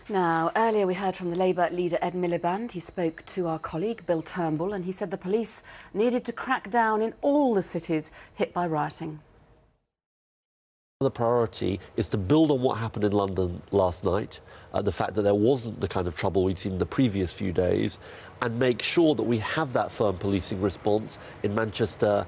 Now, earlier we heard from the Labour leader Ed Miliband. He spoke to our colleague Bill Turnbull and he said the police needed to crack down in all the cities hit by rioting. The priority is to build on what happened in London last night, the fact that there wasn't the kind of trouble we'd seen in the previous few days, and make sure that we have that firm policing response in Manchester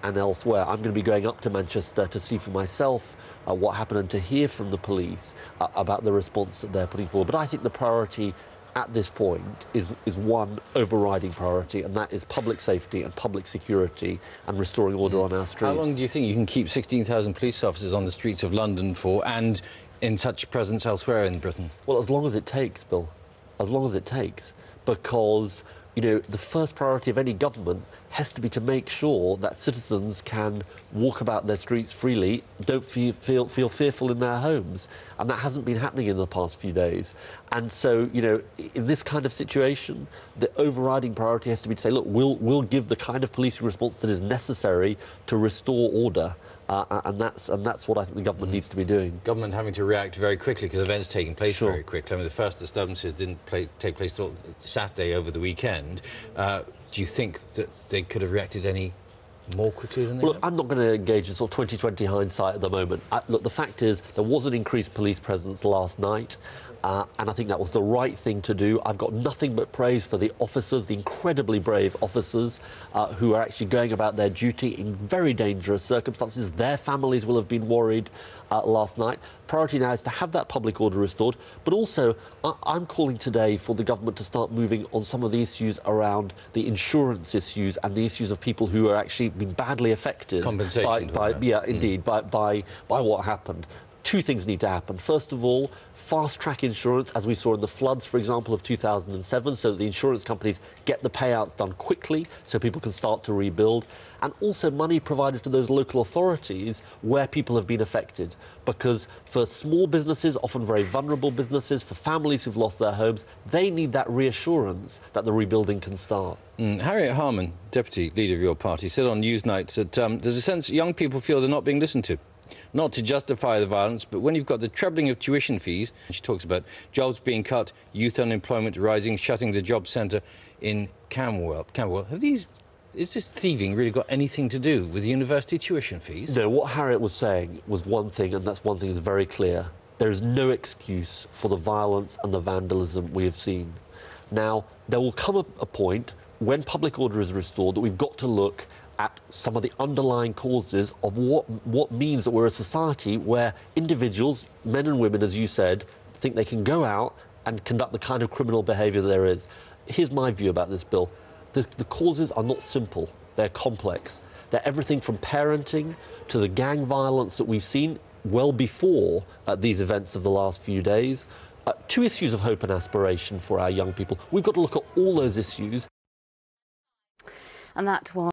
and elsewhere. I'm going to be going up to Manchester to see for myself what happened and to hear from the police about the response that they're putting forward. But I think the priority at this point is one overriding priority, and that is public safety and public security and restoring order on our streets. How long do you think you can keep 16,000 police officers on the streets of London for, and in such presence elsewhere in Britain? Well, as long as it takes, Bill. As long as it takes. Because, you know, the first priority of any government has to be to make sure that citizens can walk about their streets freely, don't feel fearful in their homes. And that hasn't been happening in the past few days. And so, you know, in this kind of situation, the overriding priority has to be to say, look, we'll give the kind of policing response that is necessary to restore order. And that's what I think the government needs to be doing. Government having to react very quickly because events taking place Sure. very quickly. I mean, the first disturbances didn't take place till Saturday over the weekend. Do you think that they could have reacted any more quickly than they Well, have? look, I'm not going to engage in sort of 2020 hindsight at the moment. Look, the fact is there was an increased police presence last night. And I think that was the right thing to do. I've got nothing but praise for the officers, the incredibly brave officers who are actually going about their duty in very dangerous circumstances. Their families will have been worried last night. Priority now is to have that public order restored, but also I'm calling today for the government to start moving on some of the issues around the insurance issues and the issues of people who are actually been badly affected by what happened. Two things need to happen. First of all, fast-track insurance, as we saw in the floods, for example, of 2007, so that the insurance companies get the payouts done quickly so people can start to rebuild. And also money provided to those local authorities where people have been affected. Because for small businesses, often very vulnerable businesses, for families who've lost their homes, they need that reassurance that the rebuilding can start. Harriet Harman, Deputy Leader of your party, said on Newsnight that there's a sense young people feel they're not being listened to. Not to justify the violence, but when you've got the trebling of tuition fees, she talks about jobs being cut, youth unemployment rising, shutting the job centre in Camberwell. Is this thieving really got anything to do with university tuition fees? No, what Harriet was saying was one thing, and that's one thing that's very clear. There is no excuse for the violence and the vandalism we have seen. Now, there will come a point when public order is restored that we've got to look at some of the underlying causes of what means that we're a society where individuals, men and women, as you said, think they can go out and conduct the kind of criminal behaviour there is. Here's my view about this bill. The causes are not simple, they're complex. They're everything from parenting to the gang violence that we've seen well before these events of the last few days. Two issues of hope and aspiration for our young people. We've got to look at all those issues. And that was